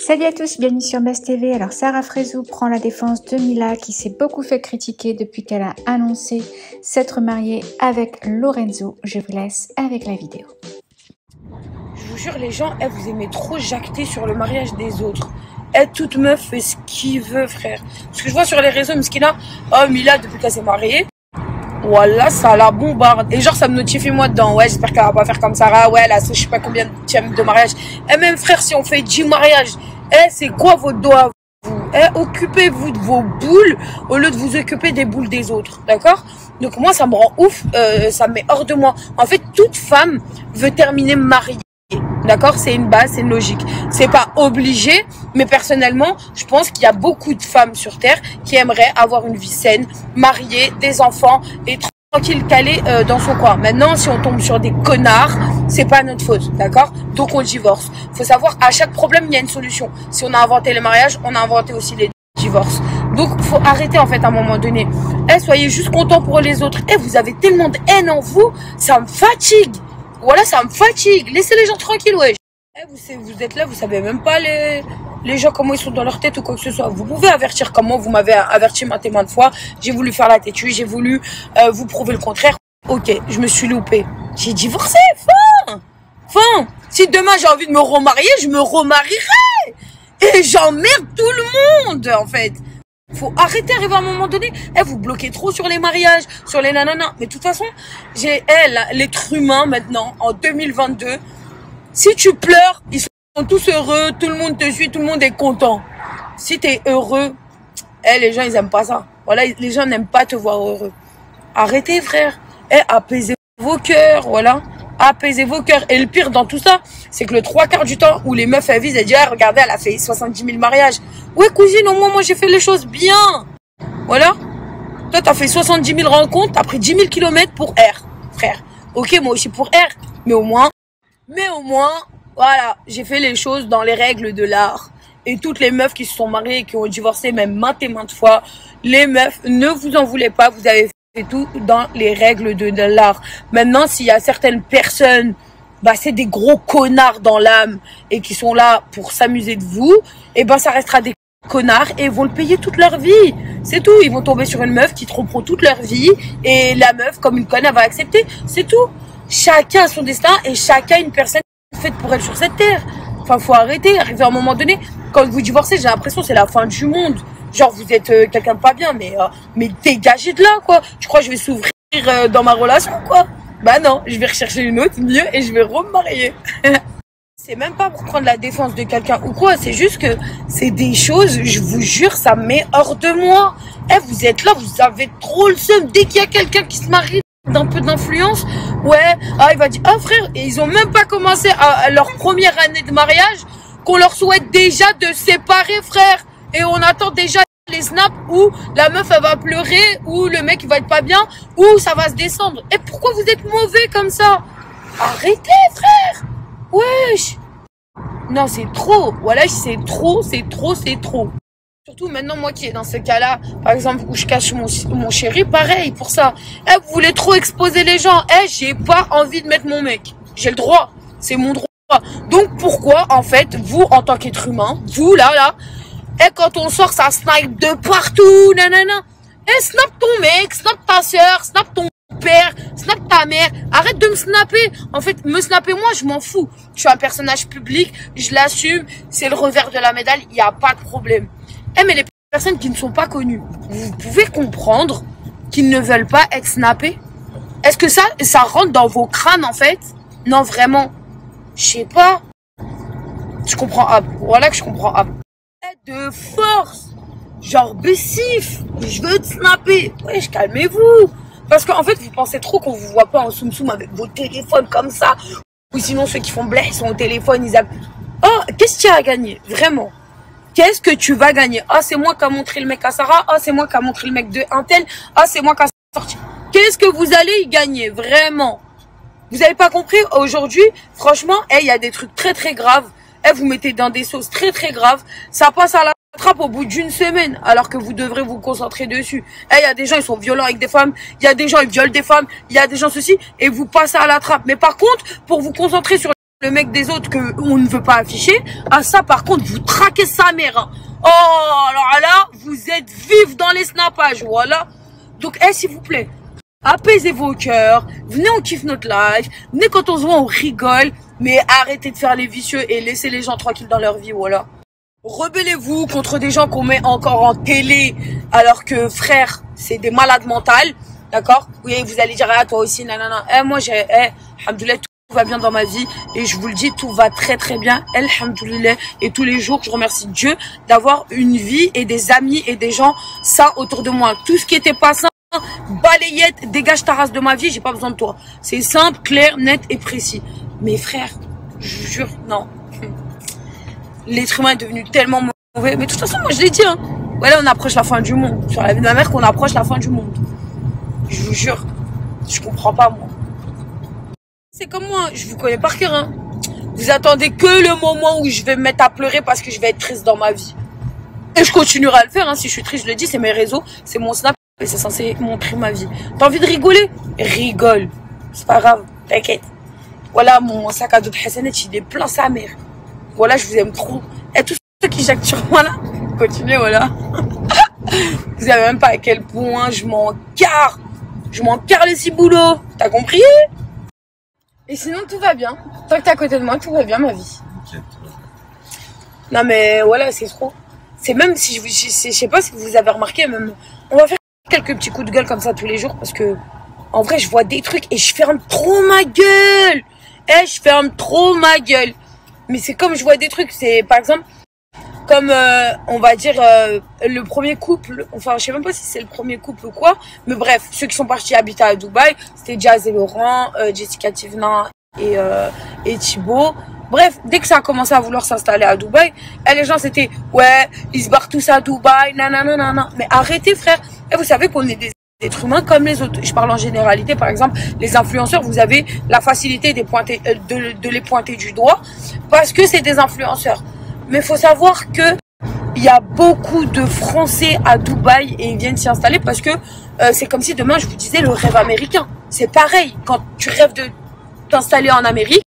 Salut à tous, bienvenue sur Buzz TV. Alors Sarah Frézou prend la défense de Mila qui s'est beaucoup fait critiquer depuis qu'elle a annoncé s'être mariée avec Lorenzo. Je vous laisse avec la vidéo. Je vous jure les gens, vous aimez trop jacter sur le mariage des autres. Toute meuf fait ce qu'il veut frère. Parce que je vois sur les réseaux, Mskina, oh Mila depuis qu'elle s'est mariée, voilà ça la bombarde. Et genre ça me notifie moi dedans, ouais j'espère qu'elle va pas faire comme Sarah, ouais là je sais pas combien de mariages. Et même frère si on fait 10 mariages, c'est quoi votre doigt vous? Occupez-vous de vos boules au lieu de vous occuper des boules des autres, d'accord? Donc moi ça me rend ouf, ça me met hors de moi. En fait toute femme veut terminer mariée. D'accord, c'est une base, c'est une logique. C'est pas obligé, mais personnellement, je pense qu'il y a beaucoup de femmes sur terre qui aimeraient avoir une vie saine, mariée, des enfants et tranquille, calée dans son coin. Maintenant, si on tombe sur des connards, c'est pas notre faute, d'accord? Donc on divorce. Faut savoir, à chaque problème, il y a une solution. Si on a inventé le mariage, on a inventé aussi les divorces. Donc faut arrêter en fait à un moment donné. Soyez juste contents pour les autres. Vous avez tellement de haine en vous, ça me fatigue. Voilà, ça me fatigue. Laissez les gens tranquilles, ouais. Vous êtes là, vous savez même pas les gens comment ils sont dans leur tête ou quoi que ce soit. Vous pouvez avertir comme moi, vous m'avez averti maintes et maintes fois. J'ai voulu faire la têtue, j'ai voulu vous prouver le contraire. Ok, je me suis loupée. J'ai divorcé, fin. Si demain j'ai envie de me remarier, je me remarierai. Et j'emmerde tout le monde, en fait. Faut arrêter, arriver à un moment donné. Vous bloquez trop sur les mariages, sur les nananas. Mais de toute façon, l'être humain maintenant, en 2022, si tu pleures, ils sont tous heureux, tout le monde te suit, tout le monde est content. Si t'es heureux, les gens, ils aiment pas ça. Voilà, les gens n'aiment pas te voir heureux. Arrêtez, frère. Apaisez vos cœurs, voilà. Apaisez vos cœurs. Et le pire dans tout ça, c'est que le 3/4 du temps où les meufs, elles visent, elles disent, regardez, elle a fait 70 000 mariages. Ouais, cousine, au moins, moi, j'ai fait les choses bien. Voilà. Toi, t'as fait 70 000 rencontres, t'as pris 10 000 kilomètres pour frère. Ok, moi aussi pour mais au moins, voilà, j'ai fait les choses dans les règles de l'art. Et toutes les meufs qui se sont mariées et qui ont divorcé, même maintes et maintes fois, les meufs, ne vous en voulez pas, vous avez fait tout dans les règles de l'art. Maintenant, s'il y a certaines personnes, c'est des gros connards dans l'âme et qui sont là pour s'amuser de vous, ça restera des connards et ils vont le payer toute leur vie. C'est tout. Ils vont tomber sur une meuf qui tromperont toute leur vie et la meuf, comme une conne, elle va accepter. C'est tout. Chacun a son destin et chacun une personne faite pour elle sur cette terre. Enfin, faut arrêter. Arriver à un moment donné, quand vous divorcez, j'ai l'impression que c'est la fin du monde. Genre, vous êtes quelqu'un de pas bien, mais dégagez de là, quoi. Tu crois que je vais s'ouvrir dans ma relation, quoi? Non, je vais rechercher une autre mieux et je vais remarier. C'est même pas pour prendre la défense de quelqu'un ou quoi, c'est juste que c'est des choses, je vous jure, ça me met hors de moi. Vous êtes là, vous avez trop le seum. Dès qu'il y a quelqu'un qui se marie d'un peu d'influence, il va dire, frère, et ils ont même pas commencé à leur première année de mariage, qu'on leur souhaite déjà de séparer, frère. Et on attend déjà les snaps où la meuf elle va pleurer, où le mec il va être pas bien, où ça va se descendre. Et pourquoi vous êtes mauvais comme ça? Arrêtez, frère. Wesh. Non, c'est trop. Voilà, c'est trop. Surtout maintenant, moi qui est dans ce cas-là, par exemple, où je cache mon chéri, pareil pour ça. Vous voulez trop exposer les gens. J'ai pas envie de mettre mon mec. J'ai le droit. C'est mon droit. Donc pourquoi, en fait, vous, en tant qu'être humain, vous, là, quand on sort, ça snipe de partout, nanana. Snap ton mec, snap ta soeur, snap ton père, snap ta mère. Arrête de me snapper. En fait, me snapper moi, je m'en fous. Je suis un personnage public, je l'assume. C'est le revers de la médaille, il n'y a pas de problème. Mais les personnes qui ne sont pas connues, vous pouvez comprendre qu'ils ne veulent pas être snappés? Est-ce que ça rentre dans vos crânes, en fait? Non, vraiment. Je sais pas. Je comprends. Voilà que je comprends. De force. Genre, bessif. Je veux te snapper. Wesh, calmez-vous. Parce qu'en fait, vous pensez trop qu'on vous voit pas en soum-soum avec vos téléphones comme ça. Ou sinon, ceux qui font blé, ils sont au téléphone, ils appellent. Qu'est-ce qu'il y a à gagner? Vraiment. Qu'est-ce que tu vas gagner? C'est moi qui a montré le mec à Sarah. C'est moi qui a montré le mec de un tel. C'est moi qui a sorti. Qu'est-ce que vous allez y gagner? Vraiment. Vous avez pas compris? Aujourd'hui, franchement, il y a des trucs très très graves. Vous mettez dans des sauces très très graves. Ça passe à la trappe au bout d'une semaine, alors que vous devrez vous concentrer dessus. Il y a des gens, ils sont violents avec des femmes. Il y a des gens, ils violent des femmes. Il y a des gens ceci. Et vous passez à la trappe. Mais par contre, pour vous concentrer sur le mec des autres que on ne veut pas afficher, à ça par contre vous traquez sa mère. Hein. Oh alors là, vous êtes vif dans les snappages, voilà. Donc s'il vous plaît, apaisez vos cœurs, venez on kiffe notre live, venez quand on se voit on rigole, mais arrêtez de faire les vicieux et laissez les gens tranquilles dans leur vie, voilà. Rebellez-vous contre des gens qu'on met encore en télé alors que frère, c'est des malades mentales, d'accord? Oui, vous allez dire ah toi aussi nanana. Moi j'ai alhamdoulilah, tout va bien dans ma vie et je vous le dis, tout va très très bien, alhamdoulilah, et tous les jours je remercie Dieu d'avoir une vie et des amis et des gens sains autour de moi. Tout ce qui était pas sain, balayette, dégage ta race de ma vie, j'ai pas besoin de toi. C'est simple, clair, net et précis. Mais frère, je vous jure, non. L'être humain est devenu tellement mauvais. Mais de toute façon, moi je l'ai dit, hein. Voilà, on approche la fin du monde. Sur la vie de ma mère qu'on approche la fin du monde. Je vous jure, je comprends pas moi. C'est comme moi, je vous connais par cœur, hein. Vous attendez que le moment où je vais me mettre à pleurer parce que je vais être triste dans ma vie. Et je continuerai à le faire, hein. Si je suis triste, je le dis, c'est mes réseaux, c'est mon snap. Et c'est censé montrer ma vie. T'as envie de rigoler? Rigole. C'est pas grave, t'inquiète. Voilà, mon sac à dos de Hassanet, il est plein sa mère. Voilà, je vous aime trop. Et tous ceux qui jactent sur moi là, continuez, voilà. Vous savez même pas à quel point je m'en carre. Je m'en carre les ciboulots. T'as compris? Et sinon, tout va bien. Tant que t'es à côté de moi, tout va bien, ma vie. Non, mais voilà, c'est trop. C'est même si je sais pas si vous avez remarqué, même. On va faire quelques petits coups de gueule comme ça tous les jours parce que, en vrai, je vois des trucs et je ferme trop ma gueule. Je ferme trop ma gueule. Mais c'est comme je vois des trucs, c'est par exemple, comme on va dire le premier couple, enfin je sais même pas si c'est le premier couple ou quoi, mais bref, ceux qui sont partis habiter à Dubaï, c'était Jazz et Laurent, Jessica Tivna et Thibaut. Bref, dès que ça a commencé à vouloir s'installer à Dubaï, les gens c'était ouais, ils se barrent tous à Dubaï, nanana. Mais arrêtez frère, et vous savez qu'on est des êtres humains comme les autres. Je parle en généralité, par exemple, les influenceurs, vous avez la facilité de les pointer du doigt parce que c'est des influenceurs. Mais il faut savoir que il y a beaucoup de Français à Dubaï et ils viennent s'y installer parce que c'est comme si demain je vous disais le rêve américain. C'est pareil, quand tu rêves de t'installer en Amérique,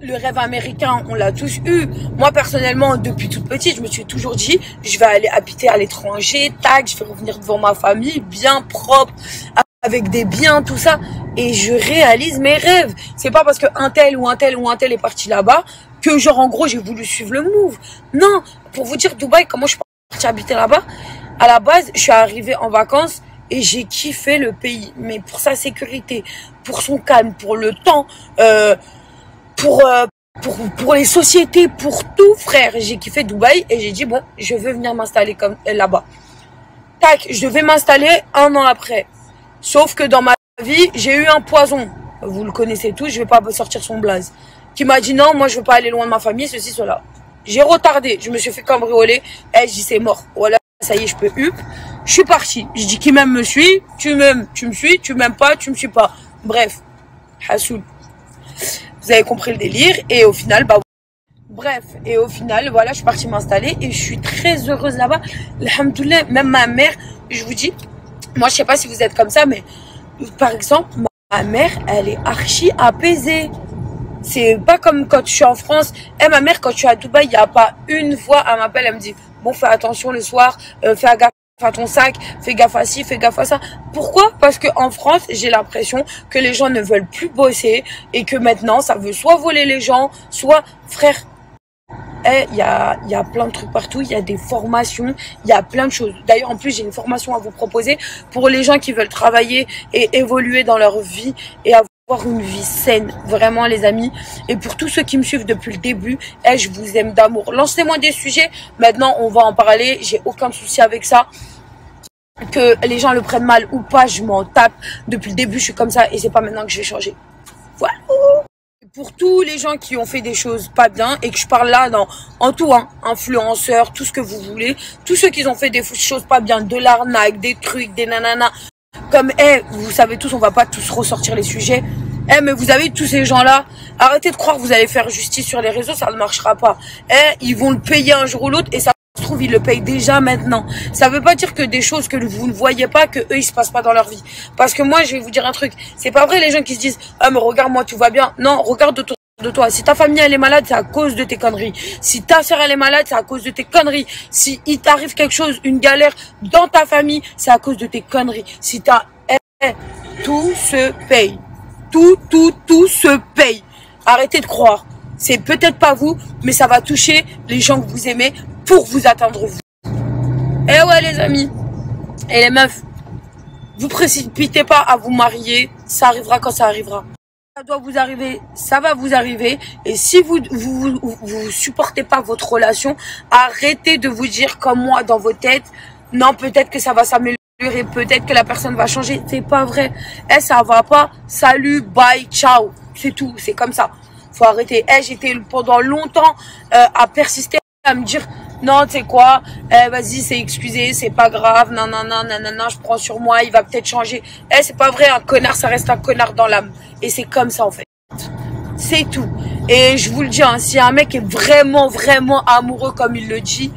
le rêve américain, on l'a tous eu. Moi, personnellement, depuis toute petite, je me suis toujours dit, je vais aller habiter à l'étranger, tac, je vais revenir devant ma famille, bien propre, avec des biens, tout ça. Et je réalise mes rêves. C'est pas parce que un tel ou un tel ou un tel est parti là-bas que, genre, en gros, j'ai voulu suivre le move. Non, pour vous dire, Dubaï, comment je suis partie habiter là-bas, à la base, je suis arrivée en vacances et j'ai kiffé le pays. Mais pour sa sécurité, pour son calme, pour le temps, pour les sociétés, pour tout, frère. J'ai kiffé Dubaï et j'ai dit, bon, je veux venir m'installer comme là-bas. Tac, je devais m'installer 1 an après. Sauf que dans ma vie, j'ai eu un poison. Vous le connaissez tous, je vais pas sortir son blaze. Qui m'a dit, non, moi, je veux pas aller loin de ma famille, ceci, cela. J'ai retardé, je me suis fait cambrioler. Je dis, c'est mort. Voilà, ça y est, je peux up. Je suis parti. Je dis, qui m'aime me suit. Tu m'aimes, tu me suis. Tu m'aimes pas, tu me suis pas. Bref, Hassoul. Vous avez compris le délire et au final, bah bref, et au final, voilà, je suis partie m'installer et je suis très heureuse là-bas. Alhamdoulilah, même ma mère, je vous dis, moi je sais pas si vous êtes comme ça, mais par exemple, ma mère, elle est archi apaisée. C'est pas comme quand je suis en France. Ma mère, quand je suis à Dubaï, il n'y a pas une fois, elle m'appelle, elle me dit, bon, fais attention le soir, fais gaffe à ton sac, fais gaffe à ci, fais gaffe à ça. Pourquoi? Parce que en France, j'ai l'impression que les gens ne veulent plus bosser et que maintenant, ça veut soit voler les gens, soit, frère, il y a plein de trucs partout, il y a des formations, il y a plein de choses. D'ailleurs, en plus, j'ai une formation à vous proposer pour les gens qui veulent travailler et évoluer dans leur vie et avoir une vie saine, vraiment les amis. Et pour tous ceux qui me suivent depuis le début, je vous aime d'amour. Lancez-moi des sujets, maintenant on va en parler, j'ai aucun souci avec ça. Que les gens le prennent mal ou pas, je m'en tape. Depuis le début, je suis comme ça et c'est pas maintenant que je vais changer. Voilà. Pour tous les gens qui ont fait des choses pas bien et que je parle là en tout, hein, influenceurs, tout ce que vous voulez, tous ceux qui ont fait des choses pas bien, de l'arnaque, des trucs, des nananas, comme, vous savez tous, on va pas tous ressortir les sujets. Mais vous avez tous ces gens-là, arrêtez de croire que vous allez faire justice sur les réseaux, ça ne marchera pas. Ils vont le payer un jour ou l'autre et ça se trouve, ils le payent déjà maintenant. Ça veut pas dire que des choses que vous ne voyez pas, que eux, ils se passent pas dans leur vie. Parce que moi, je vais vous dire un truc. C'est pas vrai, les gens qui se disent, ah, mais regarde, moi, tout va bien. Non, regarde autour de toi. Si ta famille elle est malade, c'est à cause de tes conneries. Si ta soeur elle est malade, c'est à cause de tes conneries. Si il t'arrive quelque chose, une galère dans ta famille, c'est à cause de tes conneries. Si t'as... Tout se paye. Tout se paye. Arrêtez de croire. C'est peut-être pas vous, mais ça va toucher les gens que vous aimez pour vous atteindre vous. Eh ouais les amis et les meufs, vous précipitez pas à vous marier, ça arrivera quand ça arrivera. Ça doit vous arriver, ça va vous arriver. Et si vous supportez pas votre relation, arrêtez de vous dire comme moi dans vos têtes, non peut-être que ça va s'améliorer, peut-être que la personne va changer. C'est pas vrai. Eh ça va pas, salut, bye, ciao. C'est tout, c'est comme ça. Faut arrêter. Eh j'étais pendant longtemps à persister, à me dire non, tu sais quoi, vas-y, c'est excusé, c'est pas grave, non, je prends sur moi, il va peut-être changer. C'est pas vrai, un connard, ça reste un connard dans l'âme. Et c'est comme ça, en fait. C'est tout. Et je vous le dis, hein, si un mec est vraiment amoureux, comme il le dit,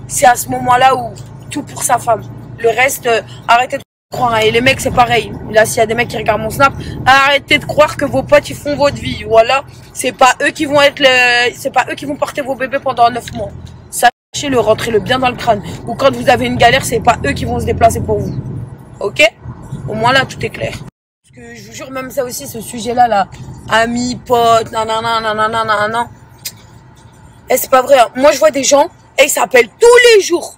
c'est à ce moment-là où tout pour sa femme. Le reste, arrêtez de croire. Hein. Et les mecs, c'est pareil. Là, s'il y a des mecs qui regardent mon snap, arrêtez de croire que vos potes, ils font votre vie. Voilà. C'est pas eux qui vont c'est pas eux qui vont porter vos bébés pendant 9 mois. Sachez-le, rentrez-le bien dans le crâne. Ou quand vous avez une galère, c'est pas eux qui vont se déplacer pour vous. Ok? Au moins là, tout est clair. Parce que je vous jure, même ça aussi, ce sujet-là, là, amis, potes, nanana. C'est pas vrai. Hein. Moi, je vois des gens, et ils s'appellent tous les jours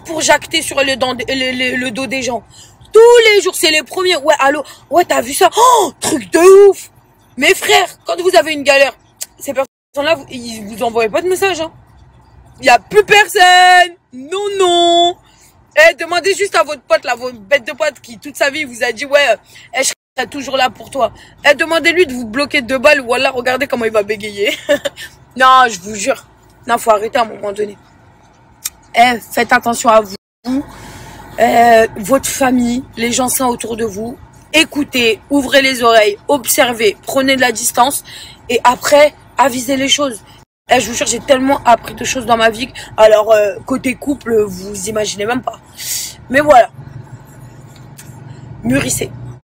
pour jacter sur le dos des gens. Tous les jours, c'est les premiers. Ouais, allô, ouais, t'as vu ça? Oh, truc de ouf. Mes frères, quand vous avez une galère, ces personnes-là, ils vous envoient pas de message, hein. Il n'y a plus personne. Non. Demandez juste à votre pote, là, votre bête de pote qui, toute sa vie, vous a dit, ouais, je serai toujours là pour toi. Demandez-lui de vous bloquer 2 balles ou alors regardez comment il va bégayer. Non, je vous jure. Non, faut arrêter à un moment donné. Faites attention à vous. Votre famille, les gens sains autour de vous. Écoutez, ouvrez les oreilles, observez, prenez de la distance et après, avisez les choses. Je vous jure, j'ai tellement appris de choses dans ma vie. Alors, côté couple, vous imaginez même pas. Mais voilà. Mûrissez.